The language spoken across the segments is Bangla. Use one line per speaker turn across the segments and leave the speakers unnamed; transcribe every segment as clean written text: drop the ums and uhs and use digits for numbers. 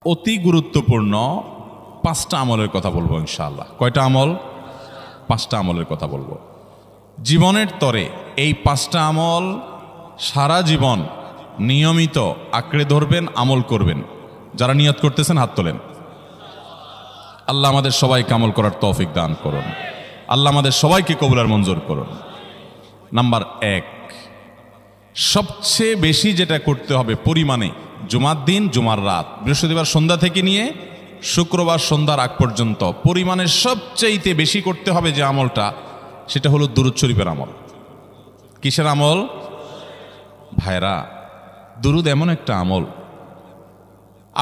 অতি গুরুত্বপূর্ণ পাঁচটা আমলের কথা বলবো ইনশাআল্লাহ। কয়টা আমল? পাঁচটা আমলের কথা বলবো। জীবনের তরে এই পাঁচটা আমল সারা জীবন নিয়মিত আঁকড়ে ধরবেন, আমল করবেন। যারা নিয়ত করতেছেন হাত তোলেন। আল্লাহ আমাদের সবাইকে আমল করার তৌফিক দান করুন। আল্লাহ আমাদের সবাইকে কবুল আর মঞ্জুর করুন। নাম্বার 1, সবচেয়ে বেশি যেটা করতে হবে পরিমাণে, জুমার দিন, জুমার রাত, বৃহস্পতিবার সন্ধ্যা থেকে নিয়ে শুক্রবার সন্ধ্যার আগ পর্যন্ত পরিমাণে সবচেয়ে বেশি করতে হবে যে আমলটা, সেটা হলো দুরূদ শরীফের আমল। কিসের আমল? ভাইরা, দুরূদ এমন একটা আমল,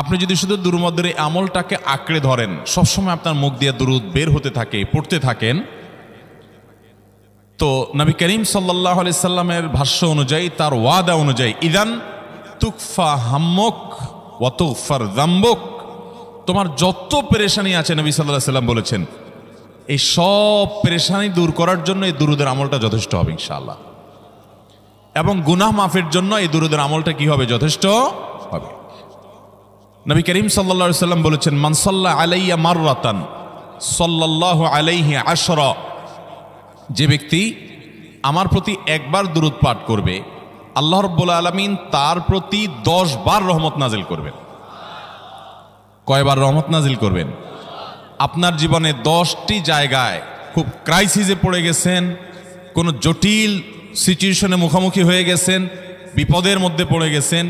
আপনি যদি শুধু দুরূদের এই আমলটাকে আঁকড়ে ধরেন, সবসময় আপনার মুখ দিয়ে দুরূদ বের হতে থাকে, পড়তে থাকেন, তো নবী করিম সাল্লাল্লাহু আলাইহি সাল্লামের ভাষ্য অনুযায়ী, তার ওয়াদা অনুযায়ী, ইদান তুকফা হাম্মুক ওয়া তুগফার যামবুক, তোমার যত পেরেশানি আছে, নবী সাল্লাল্লাহু আলাইহি সাল্লাম বলেছেন, এই সব পেরেশানি দূর করার জন্য এই দুরূদের আমলটা যথেষ্ট হবে ইনশাআল্লাহ। এবং গুনাহ মাফের জন্য এই দুরূদের আমলটা কি হবে? যথেষ্ট হবে। নবী করিম সাল্লাল্লাহু আলাইহি সাল্লাম বলেছেন, মান সাল্লা আলাইয়া মাররাতান সাল্লাল্লাহু আলাইহি আশরা, যে ব্যক্তি আমার প্রতি একবার দুরূদ পাঠ করবে, আল্লাহ রাব্বুল আলামিন তার প্রতি 10 বার রহমত নাজিল করবেন। কয়বার রহমত নাজিল করবেন? আপনার জীবনে 10টি জায়গায় খুব ক্রাইসিসে পড়ে গেছেন, কোনো জটিল সিচুয়েশনে মুখোমুখি হয়ে গেছেন, বিপদের মধ্যে পড়ে গেছেন,